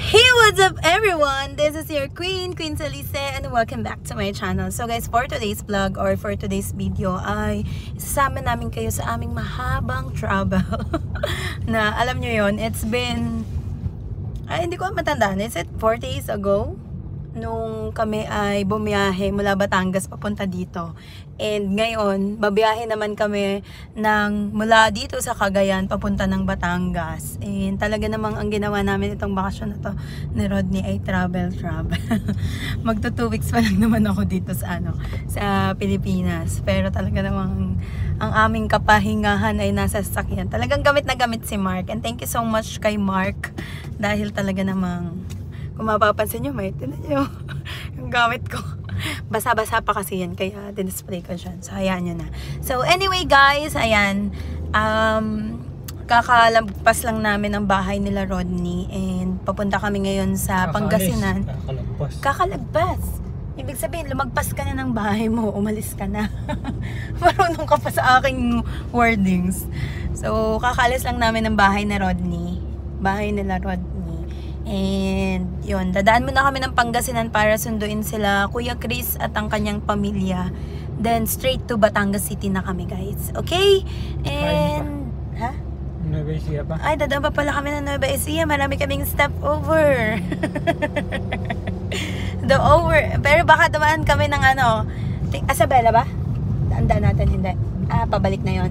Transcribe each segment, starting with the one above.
Hey, what's up everyone? This is your Queen Salise, and welcome back to my channel. So guys, for today's vlog or for today's video ay isasama namin kayo sa aming mahabang travel. Na alam nyo yon, it's been, hindi ko matandaan, is it 4 days ago? Nung kami ay bumiyahe mula Batangas papunta dito. And ngayon, babiyahe naman kami mula dito sa Cagayan papunta ng Batangas. And talaga namang ang ginawa namin itong bakasyon na to ni Rodney ay travel. Magto 2 weeks pa lang naman ako dito sa Pilipinas. Pero talaga namang ang aming kapahingahan ay nasa sasakyan. Talagang gamit na gamit si Mark. And thank you so much kay Mark dahil talaga namang kung mapapansin nyo, may tinan nyo yung gamit ko. Basa-basa pa kasi yan, kaya din-display ko dyan. So, ayan nyo na. So, anyway guys, ayan. Kakalagpas lang namin ang bahay nila Rodney. And papunta kami ngayon sa Pangasinan. Kakalagpas. Ibig sabihin, lumagpas ka na ng bahay mo, umalis ka na. Marunong ka pa sa aking wordings. So, kakaalis lang namin ng bahay na Rodney. Bahay nila Rodney. And yun, dadaan muna kami ng Pangasinan para sunduin sila Kuya Chris at ang kanyang pamilya. Then straight to Batangas City na kami guys. Okay? And ha? Nueva Ecija pa? Ay, dadaan pa pala kami ng Nueva Ecija. Marami kaming stopover. Pero baka dumaan kami ng Isabela ba? Daan natin, hindi. Pabalik na yon.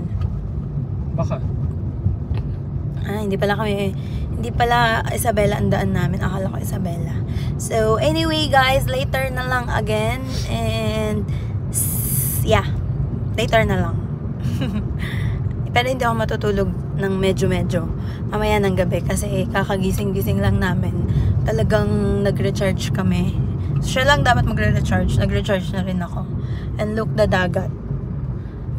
Baka. Hindi pala Isabela ang daan namin. Akala ko Isabela. So, anyway guys, later na lang again. And, yeah. Later na lang. Pero hindi ako matutulog ng medyo. Mamaya ng gabi kasi kakagising-gising lang namin. Talagang nag-recharge kami. Siya lang dapat magre-recharge. Nag-recharge na rin ako. And look, the dagat.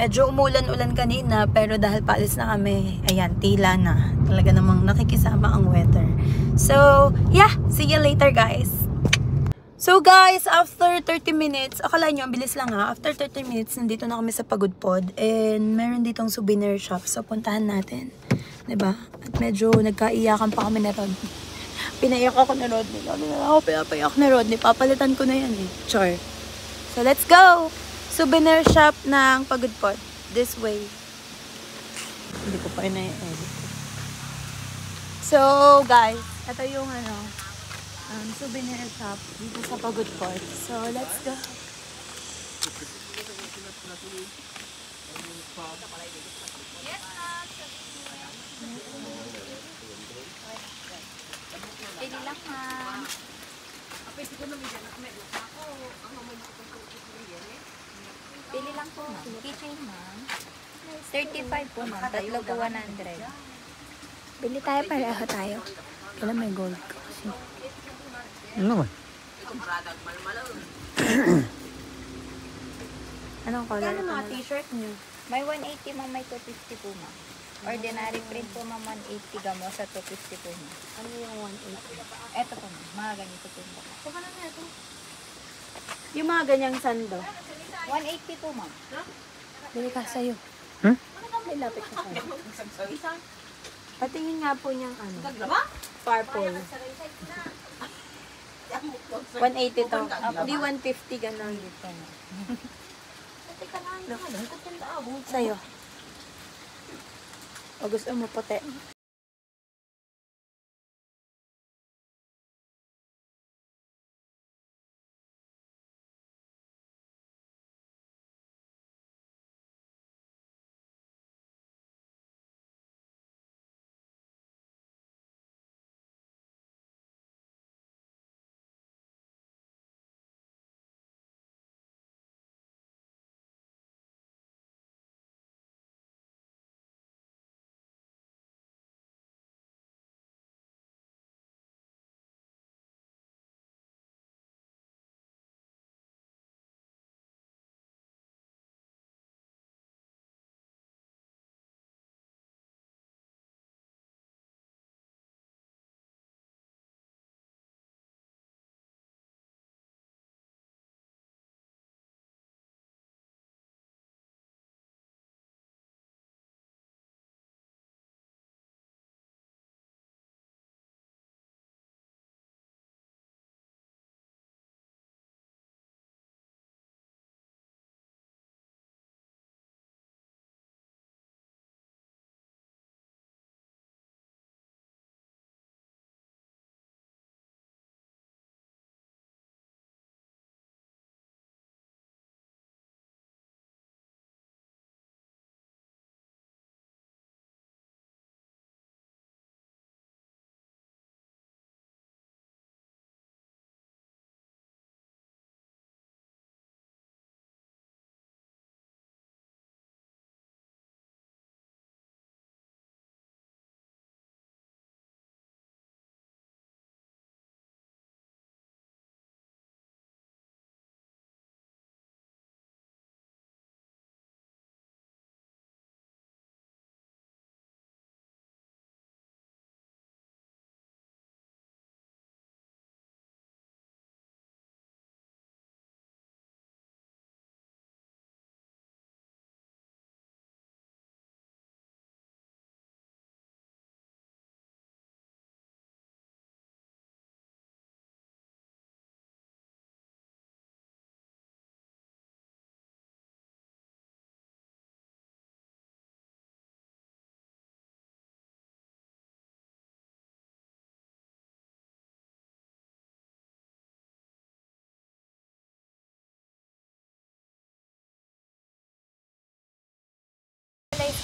Medyo umulan-ulan kanina, pero dahil paalis na kami, ayan, tila na. Talaga namang nakikisama ang weather. So, yeah, see you later guys. So guys, after 30 minutes, akala nyo, ang bilis lang ha. After 30 minutes, nandito na kami sa Pagudpod. And meron ditong souvenir shop. So, puntahan natin. Diba? At medyo nagkaiyakan pa kami na Rodney. Pinaiyak ako na Rodney. Pinapayak na Rodney. Papalitan ko na yan eh. Char. So, let's go! Souvenir shop ng Pagudpod. This way. Hindi ko pa ina-edit. So, guys, ito yung souvenir shop dito sa Pagudpod. So, let's go. Yes, ma'am. Pili lang, ma'am. Pili lang po, ma'am. Keychain, ma'am. 35 po, ma'am. Tatlo po 100. Bili tayo, pareho tayo. Kailan may gold ko kasi. Ano man? Anong color? Ano mga t-shirt niyo? May 180 ma'am, may 250 po ma'am. Ordinary print po ma'am, 180 gamo sa 250 po ma'am. Ano yung 180? Eto po ma'am, mga ganito po ma'am. Saka na ito. Yung mga ganyang sando. 180 po ma'am. Bili ka sa'yo. May lapit ka sa'yo. Patingin nga po niyang purple. 180 to. Hindi 150 ganun. Sa'yo. O gusto mo puti?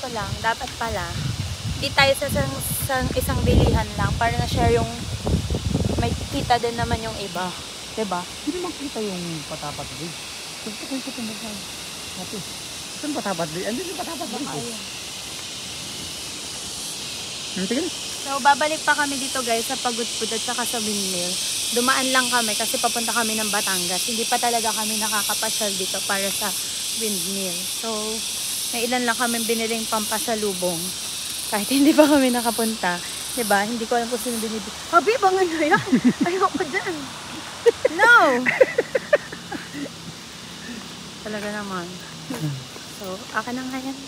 ko lang, dapat pala, di tayo sa isang bilihan lang para na-share yung may kita din naman yung iba. Diba? Hindi makita yung Patapat Bridge. Gusto ko yung pinagay. Ate, saan Patapat Bridge? Andun yung Patapat Bridge. Sige. So, babalik pa kami dito guys sa Pagudpud at saka sa windmill. Dumaan lang kami kasi papunta kami ng Batangas. Hindi pa talaga kami nakakapasyal dito para sa windmill. So, may ilan lang kami biniling pampasalubong. Kahit hindi pa kami nakapunta. Diba? Hindi ko alam kung sino binibili. Habi, bangan na yan. Ayoko dyan. No! Talaga naman. So, akin na nga yan.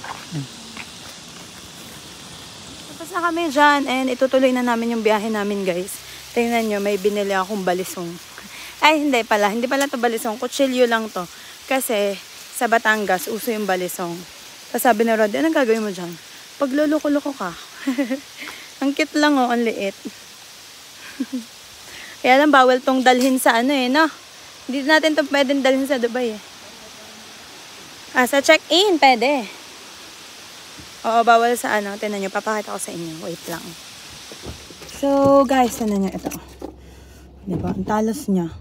Tapos na kami dyan and itutuloy na namin yung biyahe namin guys. Tingnan nyo, may binili akong balisong. Ay, hindi pala. Hindi pala to balisong. Kutsilyo lang to. Kasi sa Batangas, uso yung balisong. Tapos sabi ni Rod, anong gagawin mo dyan? Pag luluko-luko ka. Ang cute lang oh, ang liit. Kaya lang bawal tong dalhin sa ano eh, no? Hindi natin to pwedeng dalhin sa Dubai eh. Ah, sa check-in, pwede. Oo, bawal sa ano. Tignan nyo, papakita ko sa inyo. Wait lang. So, guys, tignan nyo ito. Diba? Ang talos niya.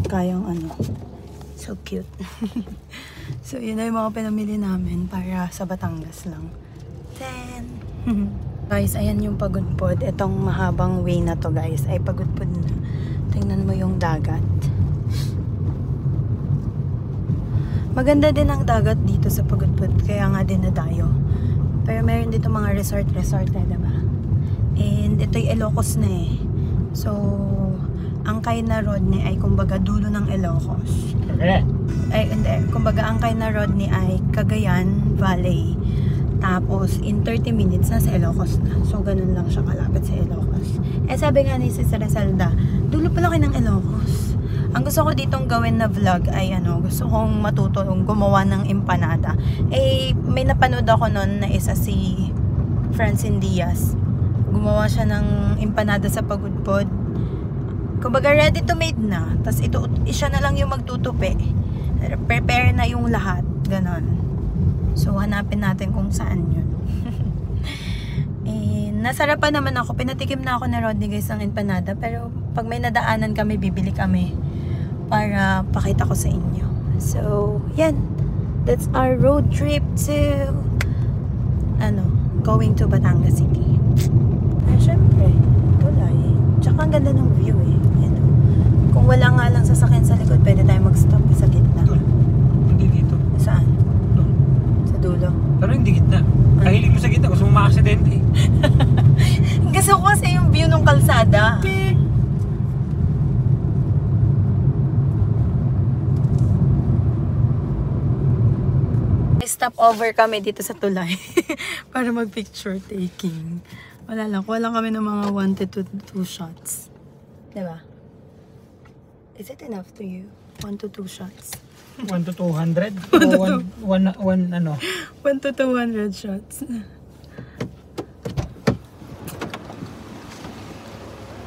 Kayang ano. So cute. So, yun na yung mga pinamili namin para sa Batangas lang. 10. Guys, ayan yung Pagudpud. Itong mahabang way na to, guys, ay Pagudpud na. Tingnan mo yung dagat. Maganda din ang dagat dito sa Pagudpud, kaya nga din nadayo. Pero meron dito mga resort eh, diba? And ito'y Ilocos na eh. So, Angkay na Rodney ay kumbaga dulo ng Ilocos. Ay, hindi. Kumbaga Angkay na Rodney ay Cagayan Valley. Tapos, in 30 minutes, nasa Ilocos na. So, ganun lang siya kalapit sa Ilocos. Eh, sabi nga ni Sister Zelda, dulo pala kayo ng Ilocos. Ang gusto ko ditong gawin na vlog ay ano, gusto kong matutong gumawa ng empanada. Eh, may napanood ako noon na isa si Francine Diaz. Gumawa siya ng empanada sa Pagudpud. Kumbaga ready to made na. Tapos ito, siya na lang yung magtutupi. Prepare na yung lahat. Ganon. So, hanapin natin kung saan yun. Eh, nasarapan naman ako. Pinatikim na ako ni Rodney guys ng empanada. Pero pag may nadaanan kami, bibili kami para pakita ko sa inyo. So, yan. That's our road trip to going to Batangas City. Ay, syempre, tulay. Tsaka ang ganda ng view eh. Yan, oh. Kung wala nga lang sasakyan sa likod, pwede tayo mag-stop sa gitna. Hindi dito. Saan? Doon. Sa dulo. Pero hindi gitna. Kahilig mo sa gitna. Gusto mo ma-aksidente. Gusto ko kasi yung view ng kalsada. Stop over kami dito sa tulay para mag picture taking. Wala lang, kuha lang kami ng mga 1 to 2 shots. Diba? Is it enough to you? 1 to 2 shots? 1 to 200? O 1 ano? 1 to 200 shots.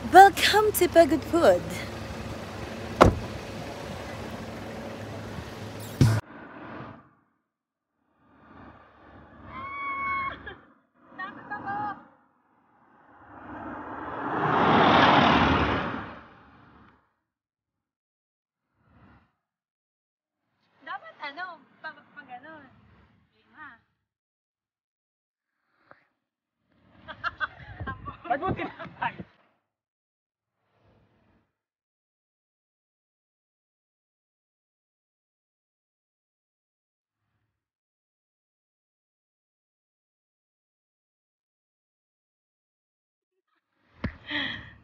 Welcome to Pagudpud. Dapat ano, pag ano, lima. Pagbuti naman!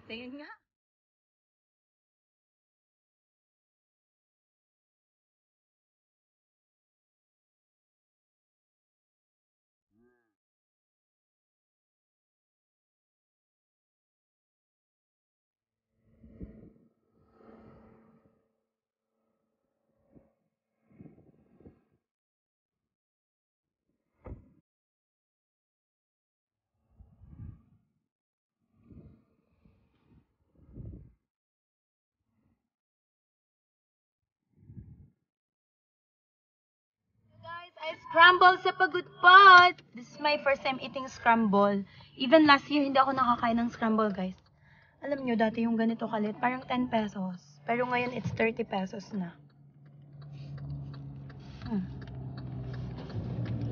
Tingin nga. I scramble sa pagod pot. This is my first time eating scramble. Even last year, hindi ako nakakain ng scramble, guys. Alam nyo, dati yung ganito kalit, parang 10 pesos. Pero ngayon, it's 30 pesos na.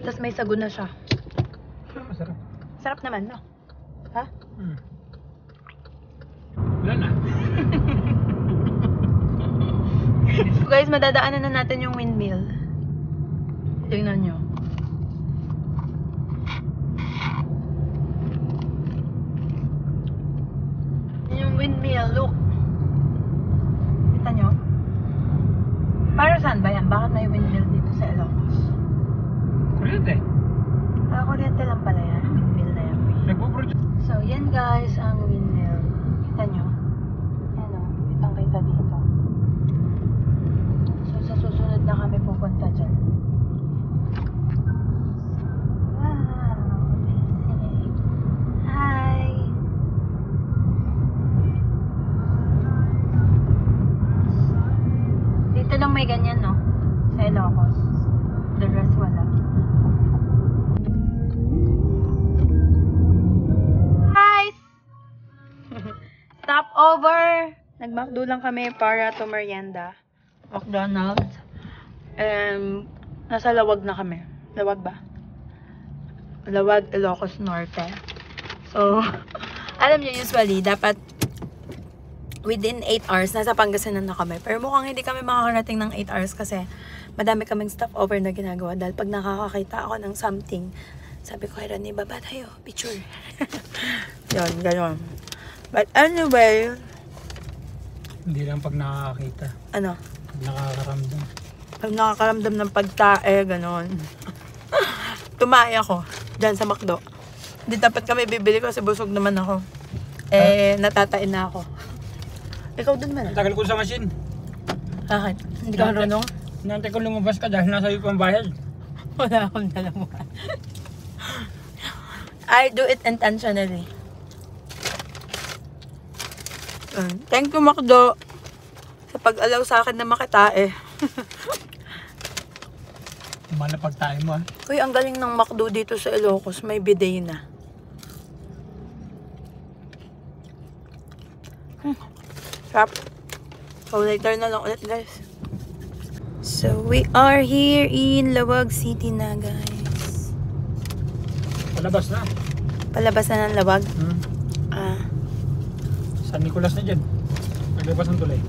Tapos may sago na siya. Masarap. Sarap naman, no? Ha? Wala na. So guys, madadaanan na natin yung windmill. Tingnan nyo. Yung windmill, look. Kita nyo? Para saan ba yan? Bakit may windmill dito sa Ilocos? Kuryente. Kuryente lang pala yan. Windmill na yan. Nagpo-produce. So, yan guys, ang windmill. Kita nyo? Yan o, kitang kita dito. So, sa susunod na kami pupunta dyan. Wow, amazing. Hi! Dito lang may ganyan, no? Sa Ilocos. The rest wala. Guys! Stop over! Nag-McDo lang kami para to merienda. McDonald's. Nasa Lawag na kami. Lawag ba? Lawag, Ilocos Norte. So, alam niyo usually, dapat within 8 hours, nasa Pangasinan na kami. Pero mukhang hindi kami makakarating ng 8 hours kasi madami kaming stopover na ginagawa. Dahil pag nakakakita ako ng something, sabi ko, Rani, baba tayo, picture. Yun, gano'n. But anyway, Hindi lang pag nakakakita. ano, Pag nakakaramdam. pag nakakaramdam ng pagtae, gano'n. Tumae ako, dyan sa McDo. Hindi dapat kami bibili kasi busog naman ako. Natatain na ako. Ikaw dun man. Ang tagal ko sa machine. Bakit? Hindi ka marunong? Nantay ko lumabas ka dahil nasa iyo pang bayad. Wala akong dalawa. I do it intentionally. Thank you, McDo, sa pag-alaw sa akin na makitae. Mana pagtayo mo ah. Uy, ang galing ng McDo dito sa Ilocos. May bidet na. Sarap. So, later na lang ulit, guys. So, we are here in Lawag City na, guys. Palabas na. Palabas na ng Lawag. San Nicolas na dyan. Naglabas ng tulay.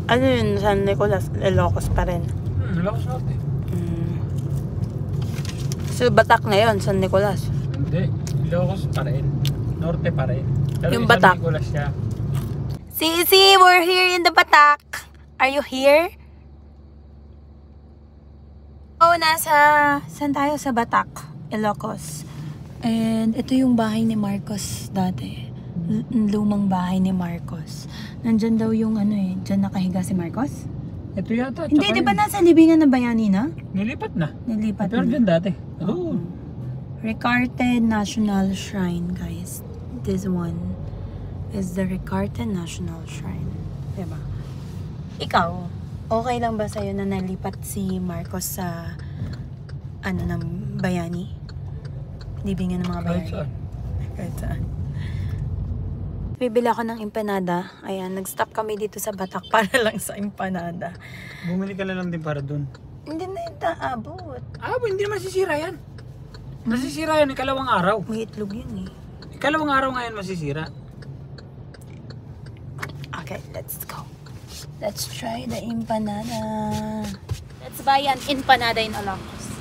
Ano yun? San Nicolas? Ilocos pa rin. Ilocos Norte. So, Batak na yun, San Nicolas. Hindi. Ilocos pa rin. Norte pa rin. Pero Yung San Batak. Nicolas siya. Sisi, we're here in the Batak. Are you here? Oh, saan tayo? Sa Batak, Ilocos. And ito yung bahay ni Marcos dati. Lumang bahay ni Marcos. Nandyan daw yung dyan nakahiga si Marcos? Ito yata. Hindi, di ba nasa libingan na bayani na? Nilipat na. Nilipat Pero na. dyan dati. Oo. Ricarte National Shrine, guys. This one is the Ricarte National Shrine. Diba? Ikaw, okay lang ba sa'yo na nalipat si Marcos sa ng bayani? Libingan ng mga bayani? Kahit saan. Kahit saan. Bibili ako ng empanada. Ayan, nag-stop kami dito sa Batak para lang sa empanada. Bumili ka na lang din para dun. Hindi na yung taabot. Hindi naman masisira yan. Masisira yan ikalawang araw. May itlog yun eh. Ikalawang araw ngayon masisira. Okay, let's go. Let's try the empanada. Let's buy an empanada in Ilocos.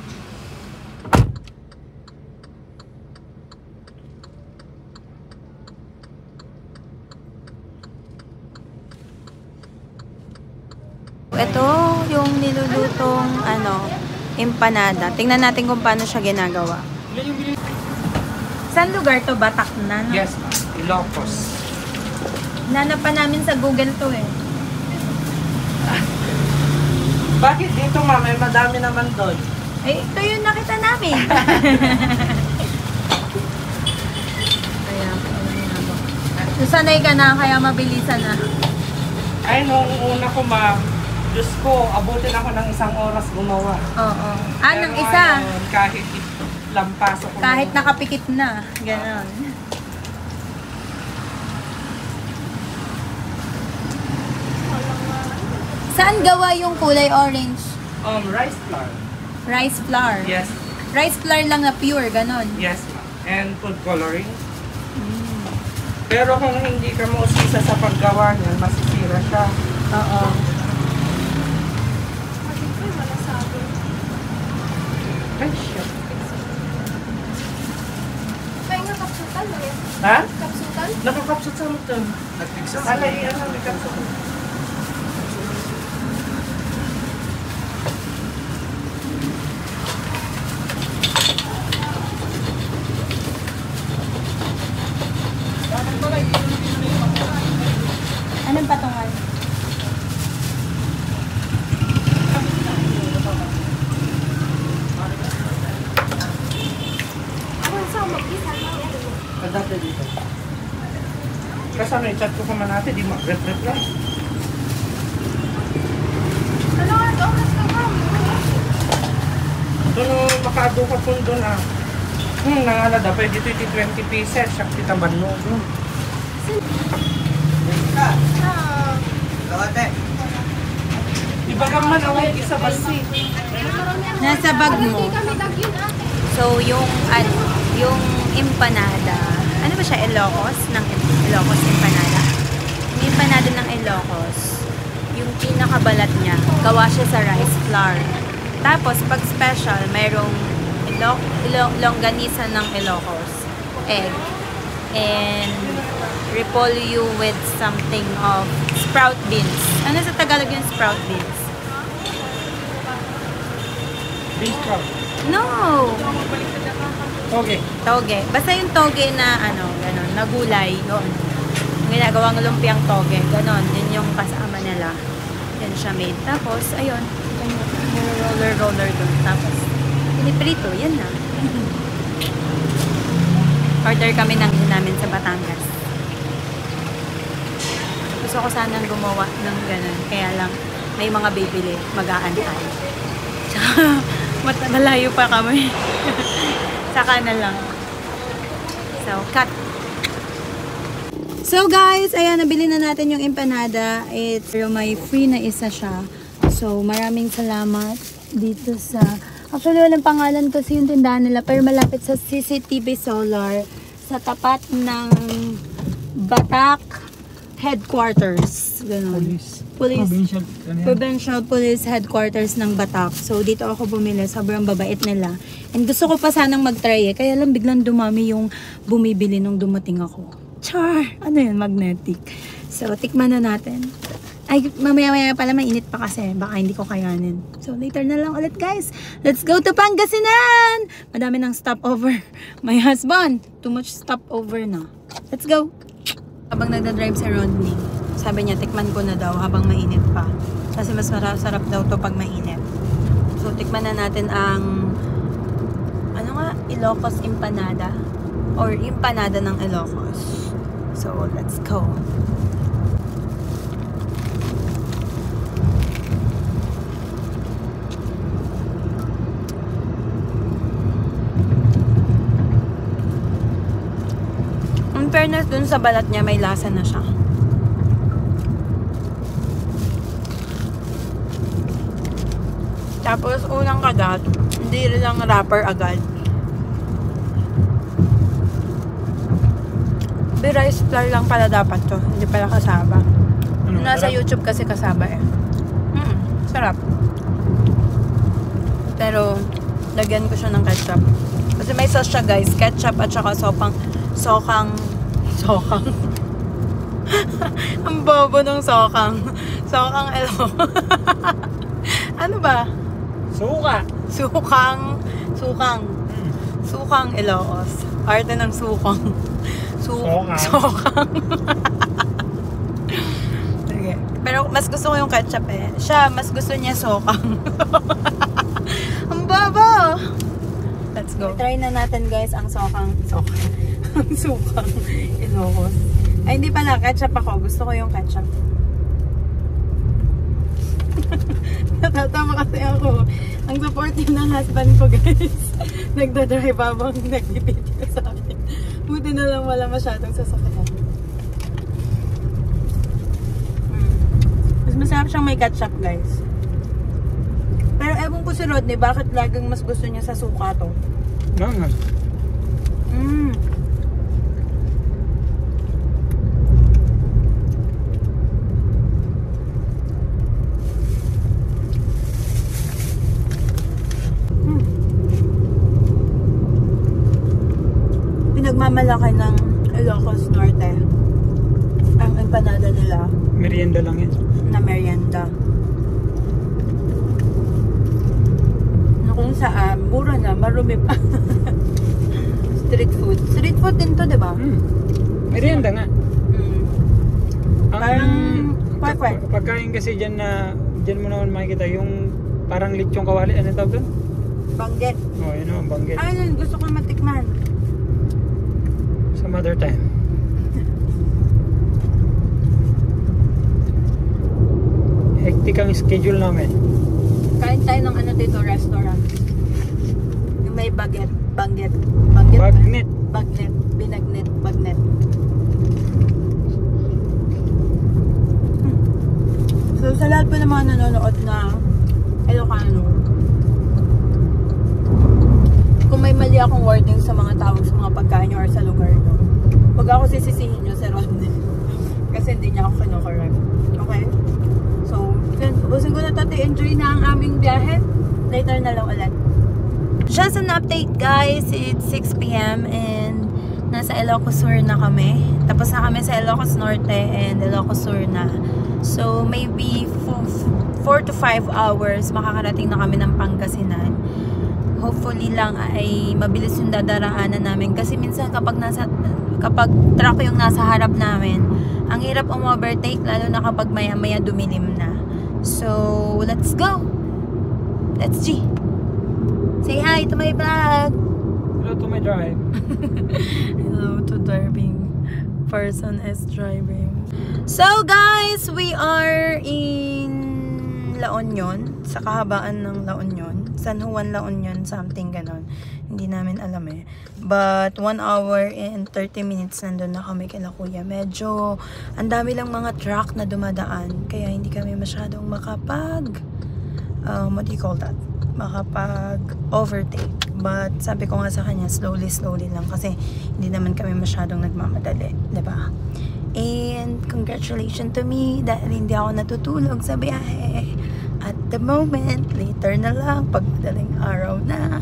Ito yung nilulutong empanada. Tingnan natin kung paano siya ginagawa. Ilan yung bili? Saan lugar to? Batak na? No? Yes, Ilocos. Nanap pa namin sa Google to eh. Bakit dito ma'am? May madami naman doon. Eh, ito yung nakita namin. Kaya, so, sanay ka na, kaya mabilisan na. Ay, nung una ko ma'am, Diyos ko, abutin ako ng 1 oras gumawa. Oo. Pero Ng isa. ngayon, kahit lampaso ko Kahit na. nakapikit na. Ganon. Saan gawa yung kulay orange? Rice flour. Rice flour. Yes. Rice flour lang na pure, ganon. Yes, ma'am. And food coloring. Pero kung hindi ka mausisa sa paggawa niyan, masisira siya. Oo. Ay, shit. Kaya nga kapsutan mo yan. Ha? Kapsutan? Nakakapsot sa mga. Alay, ano, may kapsot. Anong patungan? Adapte dito. Kasama yung chat ko pa man natin, di mag-rep-rep lang. Ano nga, oras ka ba? Doon makadukat po doon ah. Nangalada, pwede 20 pieces, siya kita banlo. Iba ka man ang isa basi. Nasa bag mo. Kami dagyun ate. So, yung empanada, ano ba siya, Ilocos? Ilocos empanada? Yung empanada ng Ilocos, yung pinakabalat niya, gawa siya sa rice flour. Tapos, pag special, mayroong longganisa ng Ilocos, egg, and repolyo with something of sprout beans. Ano sa Tagalog yung sprout beans? Beef chop. No! Okay. Toge. Basta yung toge na ano, gano'n, na gulay, yun. Yung ginagawang lumpiang toge, gano'n. Yun yung kasama nila. Yan siya made. Tapos, ayun, roller doon. Tapos, piniprito, yan na. Order kami ng namin sa Batangas. Gusto ko sanang gumawa ng gano'n. Kaya lang, may mga bibili, mag-aantay. Tsaka, malayo pa kami. Saka na lang. So, cut. So, guys, ayan, nabili na natin yung empanada. Pero may free na isa siya. So, maraming salamat dito sa... Actually, walang pangalan kasi yung tindahan nila. Pero malapit sa CCTV Solar. Sa tapat ng Batak Headquarters. Ganun. Police. Provincial Police Headquarters ng Batak. So, dito ako bumili. Sobrang babait nila. And gusto ko pa sanang mag-try eh. Kaya lang biglang dumami yung bumibili nung dumating ako. Char! Ano yun? Magnetic. So, tikman na natin. Ay, mamaya-maya pala mainit pa kasi. Baka hindi ko kayanin. So, later na lang ulit guys. Let's go to Pangasinan! Madami ng stopover. My husband, too much stopover na. Let's go! Habang nagda-drive si Rodney, sabi niya, tikman ko na daw habang mainit pa. Kasi mas sarap daw to pag mainit. So, tikman na natin ang ano nga? Ilocos empanada. Or empanada ng Ilocos. So, let's go. In fairness, dun sa balat niya, may lasa na siya. Tapos, unang kagat, hindi rin lang wrapper agad. Rice flour lang pala dapat to. Hindi pala kasaba. Nasa YouTube kasi kasaba eh. Sarap. Pero, lagyan ko siya ng ketchup. Kasi may sauce siya guys. Ketchup at saka sokang. Ang bobo ng sokang. Sokang ano ba? Sukang Ilocos. Arte ng sukang. Sokang. Sige. Pero mas gusto ko yung ketchup eh. Siya, mas gusto niya sokang. Ang bobo! Let's go. Try na natin guys ang sukang Ilocos. Ay, hindi pala. Ketchup ako. Gusto ko yung ketchup. Natatawa kasi ako. Ang supportive ng husband ko, guys. Nagdadrive habang nag-video sa akin. Buti na lang wala masyadong sasakyan. Mas masarap siyang may ketchup, guys. Pero ewan ko si Rodney, bakit laging mas gusto niya sa suka to? Nangas. Pinagmamalaki ng Ilocos Norte ang empanada nila Merienda lang yan. na merienda. Na kung saan, mura na, marumi pa. Street food. Street food din to, diba? Merienda nga. Parang perfect. Pagkain kasi dyan na, dyan mo naman makikita yung parang lechong kawali. Ano tawag doon? Banggit. Oh, yun o, banggit. Ayun, gusto ko matikman. Some other time. Hectic ang schedule namin. Kain tayo ng ano dito, restaurant. Yung may baget. Banggit. Banggit. Bagnet. Bagnet. Binagnet. Bagnet. So, sa lahat po ng mga nanonood na Ilocano, kung may mali akong wording sa mga tawag sa mga pagkain nyo or sa lugar nyo, huwag ako sisisihin nyo si Rodney. Kasi hindi niya ako kino-correct. Okay? So, ubusin ko na ito. Enjoy na ang aming biyahe. Later na lang ulit. Just an update, guys. It's 6 p.m. and nasa Ilocos Sur na kami. Tapos na kami sa Ilocos Norte and Ilocos Sur na. So, maybe 4 to 5 hours makakarating na kami ng Pangasinan. Hopefully lang ay mabilis yung dadaraanan namin. Kasi minsan kapag truck yung nasa harap namin, ang hirap overtake lalo na kapag maya-maya dumilim na. So, let's go! Let's G! Say hi to my vlog! Hello to my drive. Hello to driving. Person is driving. So guys, we are in La Union. Sa kahabaan ng La Union. San Juan La Union, something ganon. Hindi namin alam eh. But 1 hour and 30 minutes nandun na kami kila kuya. Medyo ang dami lang mga truck na dumadaan. Kaya hindi kami masyadong what do you call that? Makapag-overtake. But sabi ko nga sa kanya, slowly lang. Kasi hindi naman kami masyadong nagmamadali. Diba? And congratulations to me dahil hindi ako natutulog sa biyahe. At the moment, later na lang, pag madaling araw na.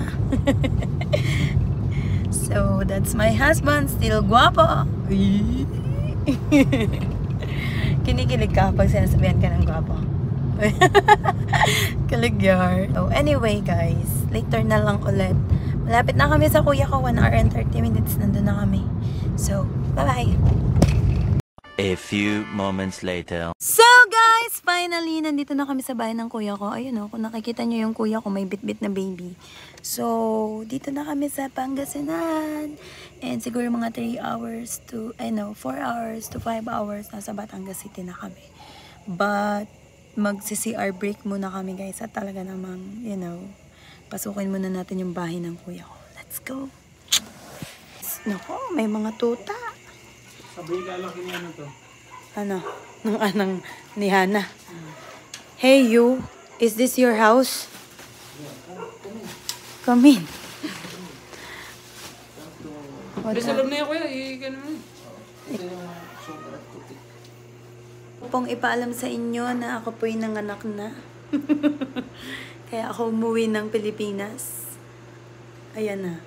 So, that's my husband, still guwapo. Kinikilig ka pag sinasabihan ka ng guwapo. Kaligyar. So, anyway guys, later na lang ulit. Malapit na kami sa kuya ko, 1 hour and 30 minutes, nandun na kami. So, bye-bye. A few moments later. So guys, finally, nandito na kami sa bahay ng kuya ko. Ayun o, kung nakikita nyo yung kuya ko, may bit-bit na baby. So, dito na kami sa Pangasinan. And siguro mga 4 hours to 5 hours, nasa Batangas City na kami. But, magsi-CR break muna kami guys. At talaga namang, pasukin muna natin yung bahay ng kuya ko. Let's go! Nako, may mga tuta. Sabi ka lang kanya to. Ano? Nung anang ni Hana. Hey you, is this your house? Come in. Hindi sa loob na yan kuya, i-gano mo. Pong ipaalam sa inyo na ako po'y nanganak na. Kaya ako umuwi ng Pilipinas. Ayan na.